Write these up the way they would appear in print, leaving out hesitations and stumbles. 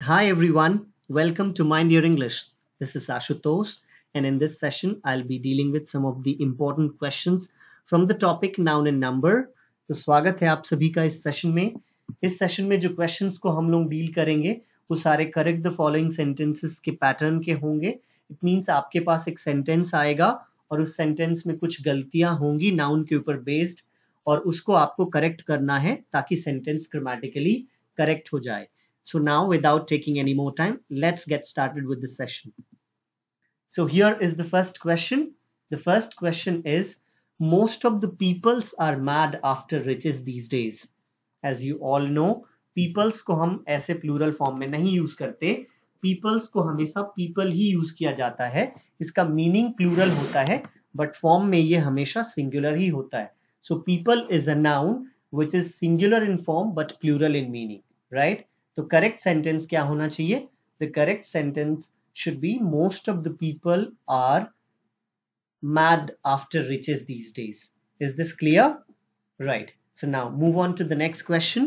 Hi everyone, welcome to Mind Your English. This is Ashutosh, and in this session, I'll be dealing with some of the important questions from the topic noun and number. तो स्वागत है आप सभी का इस session में. इस session में जो क्वेश्चंस को हम लोग डील करेंगे वो सारे करेक्ट द फॉलोइंग सेंटेंसेस के पैटर्न के होंगे. इट मीन्स आपके पास एक सेंटेंस आएगा और उस सेंटेंस में कुछ गलतियां होंगी नाउन के ऊपर बेस्ड, और उसको आपको करेक्ट करना है ताकि सेंटेंस ग्रामेटिकली करेक्ट हो जाए. So now, without taking any more time, let's get started with this session. So here is the first question. The first question is, most of the peoples are mad after riches these days. As you all know, peoples को हम ऐसे plural form में नहीं use करते. Peoples को हमेशा people ही use किया जाता है. इसका meaning plural होता है, but form में ये हमेशा singular ही होता है. So people is a noun which is singular in form but plural in meaning, right? तो करेक्ट सेंटेंस क्या होना चाहिए? The correct sentence should be most of the people are mad after riches these days. Is this clear? Right. So now move on to the next question.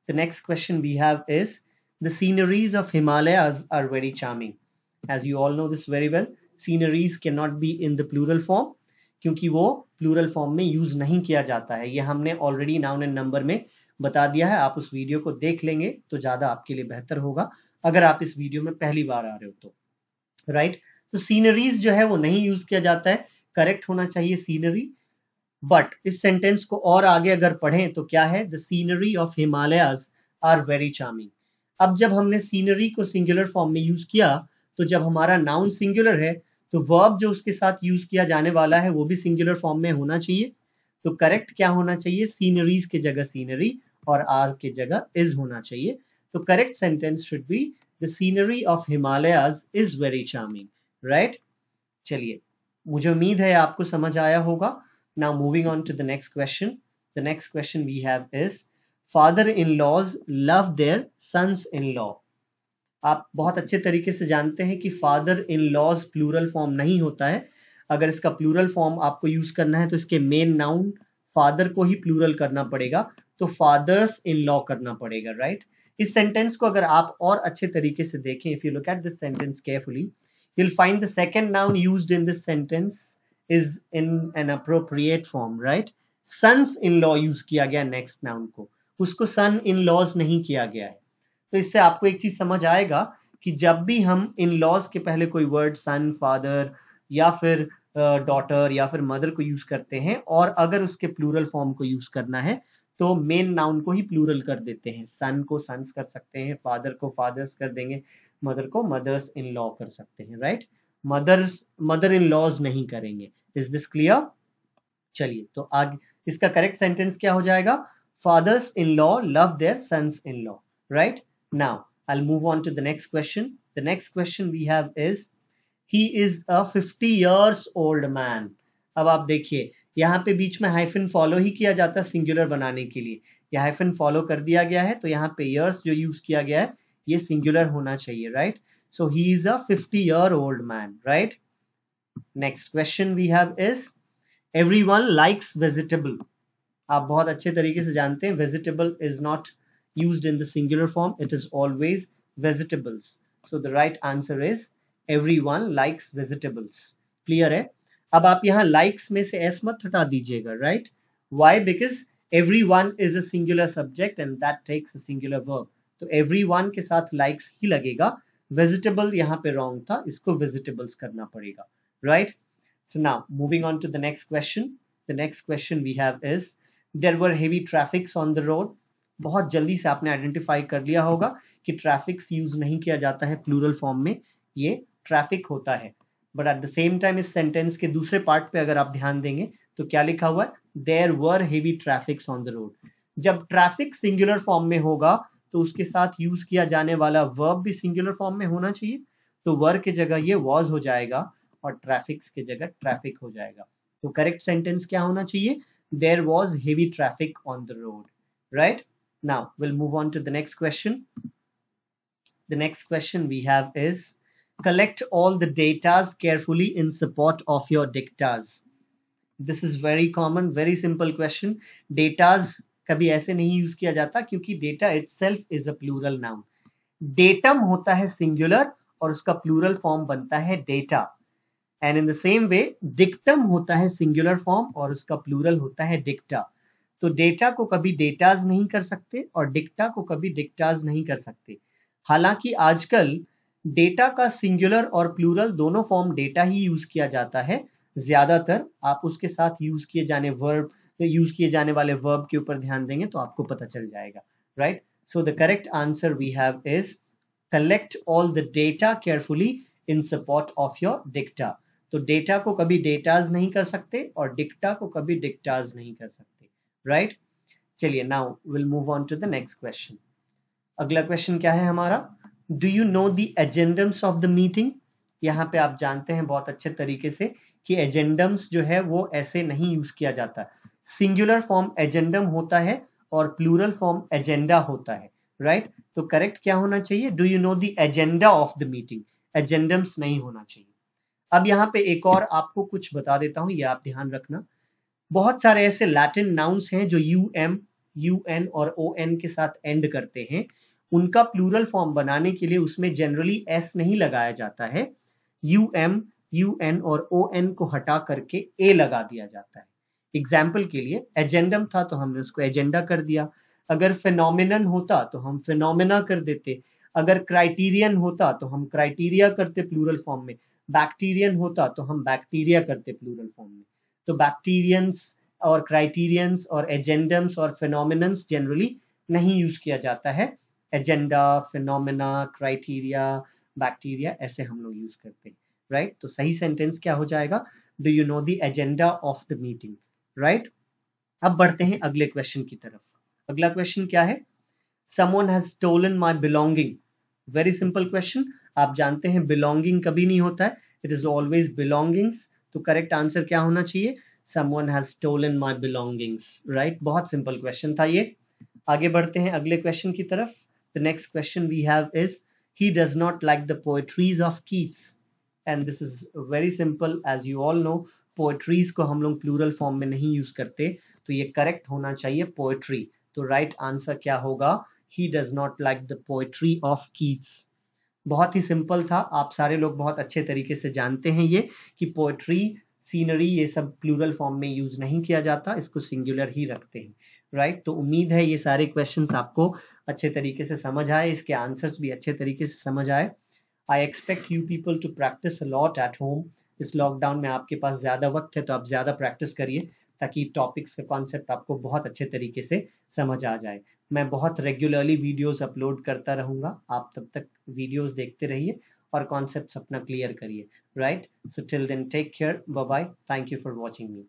The next question we have is, the sceneries of Himalayas are very charming. As you all know this very well, sceneries cannot be in the plural form क्योंकि वो plural form में use नहीं किया जाता है. ये हमने already noun and number में बता दिया है. आप उस वीडियो को देख लेंगे तो ज्यादा आपके लिए बेहतर होगा अगर आप इस वीडियो में पहली बार आ रहे हो तो. राइट. तो सीनरीज जो है वो नहीं यूज किया जाता है. करेक्ट होना चाहिए सीनरी. बट इस सेंटेंस को और आगे अगर पढ़ें तो क्या है? The scenery of Himalayas are very charming. अब जब हमने सीनरी को सिंगुलर फॉर्म में यूज किया तो जब हमारा नाउन सिंगुलर है तो वर्ब जो उसके साथ यूज किया जाने वाला है वो भी सिंगुलर फॉर्म में होना चाहिए. तो करेक्ट क्या होना चाहिए? सीनरीज के जगह सीनरी और आर के जगह इज होना चाहिए. तो correct sentence should be, the scenery of Himalayas is very charming. Right. चलिए, मुझे उम्मीद है आपको समझ आया होगा. Now moving on to the next question. The next question we have is, father in laws love their sons in law. आप बहुत अच्छे तरीके से जानते हैं कि father in laws plural form नहीं होता है. अगर इसका प्लूरल फॉर्म आपको यूज करना है तो इसके मेन नाउन फादर को ही प्लूरल करना पड़ेगा. तो फादर्स इन लॉ करना पड़ेगा. राइट. इस सेंटेंस को अगर आप और अच्छे तरीके से देखें, if you look at this sentence carefully, you'll find the second noun used in this sentence is in an appropriate form, right? Sons in law use किया गया नेक्स्ट नाउन को, उसको सन इन लॉज नहीं किया गया है. तो इससे आपको एक चीज समझ आएगा कि जब भी हम इन लॉज के पहले कोई वर्ड सन, फादर या फिर डॉटर या फिर मदर को यूज करते हैं और अगर उसके प्लूरल फॉर्म को यूज करना है तो मेन नाउन को ही प्लूरल कर देते हैं. सन को सन्स कर सकते हैं, फादर को फादर्स कर देंगे, मदर को मदर्स इन लॉ कर सकते हैं. राइट. मदर इन लॉज नहीं करेंगे. Is this clear? चलिए, तो आगे इसका करेक्ट सेंटेंस क्या हो जाएगा? Fathers in law love their sons in law. Right. Now I will move on to the next question. The next question we have is, he is a 50 years old man. अब आप देखिए, यहाँ पे बीच में hyphen follow ही किया जाता है singular बनाने के लिए. यह हाइफन फॉलो कर दिया गया है तो यहाँ पे years जो यूज किया गया है ये सिंगुलर होना चाहिए. Right. So he is a 50-year-old man. Right. Next question we have is, everyone likes vegetable. आप बहुत अच्छे तरीके से जानते हैं vegetable is not used in the singular form, it is always vegetables. So the right answer is everyone likes vegetables. Clear है? अब आप यहाँ लाइक्स में से एस मत हटा दीजिएगा. Right. Why? Because everyone is a singular subject and that takes a singular verb. तो एवरीवन के साथ लाइक्स ही लगेगा. वेजिटेबल यहाँ पे रॉन्ग था, इसको वेजिटेबल्स करना पड़ेगा. Right. So now moving on to the next question. The next question we have is, there were heavy traffics on the road. बहुत जल्दी से आपने आइडेंटिफाई कर लिया होगा कि ट्रैफिक्स यूज नहीं किया जाता है प्लूरल फॉर्म में, ये ट्रैफिक होता है. But at the same time इस सेंटेंस के दूसरे पार्ट पे अगर आप ध्यान देंगे तो क्या लिखा हुआ है? There were heavy traffics on the road. जब ट्रैफिक सिंगुलर फॉर्म में होगा तो उसके साथ यूज किया जाने वाला वर्ब भी सिंगुलर फॉर्म में होना चाहिए. तो वर के जगह ये वॉज हो जाएगा और ट्रैफिक्स के जगह ट्रैफिक हो जाएगा. तो करेक्ट सेंटेंस क्या होना चाहिए? There was heavy traffic on the road. Right. Now will move on to the next question. The next question we have is, collect all the datas carefully in support of your dictas. This is very common, very simple question. Datas कभी ऐसे नहीं use किया जाता क्योंकि data itself is a plural noun. Datum होता है singular और उसका प्लूरल फॉर्म बनता है data. And in the same way dictum होता है सिंगुलर फॉर्म और उसका प्लूरल होता है डिक्टा। तो डेटा को कभी डेटाज नहीं कर सकते और डिक्टा को कभी डिक्टाज नहीं कर सकते। हालांकि आजकल डेटा का सिंगुलर और प्लूरल दोनों फॉर्म डेटा ही यूज किया जाता है। ज्यादातर आप उसके साथ यूज किए जाने वाले वर्ब के ऊपर ध्यान देंगे तो आपको पता चल जाएगा, right? So the correct answer we have is collect all the data carefully in support of your dicta। तो डेटा को कभी डेटाज नहीं कर सकते और डिक्टा को कभी डिक्टाज नहीं कर सकते, राइट? चलिए now will move on to the next question. अगला क्वेश्चन क्या है हमारा? Do you know the agendums of the meeting? यहाँ पे आप जानते हैं बहुत अच्छे तरीके से कि एजेंडम्स जो है वो ऐसे नहीं यूज किया जाता। सिंगुलर फॉर्म एजेंडम होता है और प्लूरल फॉर्म एजेंडा होता है, राइट? तो करेक्ट क्या होना चाहिए? Do you know the agenda of the meeting. Agendums नहीं होना चाहिए। अब यहाँ पे एक और आपको कुछ बता देता हूँ, ये आप ध्यान रखना। बहुत सारे ऐसे लैटिन नाउन्स हैं जो यूएम, यूएन और ओएन के साथ एंड करते हैं। उनका प्लूरल फॉर्म बनाने के लिए उसमें जनरली एस नहीं लगाया जाता है। यूएम, यूएन और ओएन को हटा करके ए लगा दिया जाता है। एग्जाम्पल के लिए एजेंडम था तो हमने उसको एजेंडा कर दिया। अगर फिनोमिनन होता तो हम फिनोमिना कर देते। अगर क्राइटेरियन होता तो हम क्राइटेरिया करते प्लूरल फॉर्म में। बैक्टीरियन होता तो हम बैक्टीरिया करते प्लूरल फॉर्म में। तो बैक्टीरियंस और क्राइटेरियंस और एजेंडम्स और फिनोमिनन्स जनरली नहीं यूज किया जाता है। एजेंडा, फिनोमिना, क्राइटेरिया, बैक्टीरिया ऐसे हम लोग यूज करते हैं, राइट? तो सही सेंटेंस क्या हो जाएगा? Do you know the agenda of the meeting, right? अब बढ़ते हैं अगले क्वेश्चन की तरफ। अगला क्वेश्चन क्या है? Someone has stolen my belonging। Very simple question. आप जानते हैं belonging कभी नहीं होता है, इट इज ऑलवेज belongings। तो करेक्ट आंसर क्या होना चाहिए? Someone has stolen my belongings, राइट? बहुत सिंपल क्वेश्चन था ये। आगे बढ़ते हैं अगले क्वेश्चन की तरफ। The next question we have is he does not like the poetries of Keats। And this is very simple, as you all know poetries को हम लोग प्लूरल फॉर्म में नहीं यूज करते, तो ये करेक्ट होना चाहिए पोएट्री। तो राइट आंसर क्या होगा? he does not like the poetry of Keats। बहुत ही सिंपल था, आप सारे लोग बहुत अच्छे तरीके से जानते हैं ये कि पोएट्री, सीनरी ये सब प्लूरल फॉर्म में यूज नहीं किया जाता, इसको सिंगुलर ही रखते हैं, राइट? तो उम्मीद है ये सारे क्वेश्चंस आपको अच्छे तरीके से समझ आए, इसके आंसर्स भी अच्छे तरीके से समझ आए। I expect you people to practice a lot at home. इस लॉकडाउन में आपके पास ज़्यादा वक्त है तो आप ज़्यादा प्रैक्टिस करिए ताकि टॉपिक्स का कॉन्सेप्ट आपको बहुत अच्छे तरीके से समझ आ जाए। मैं बहुत रेगुलरली वीडियोस अपलोड करता रहूँगा, आप तब तक वीडियोस देखते रहिए और कॉन्सेप्ट्स अपना क्लियर करिए, right? So till then take care, bye bye, thank you for watching me.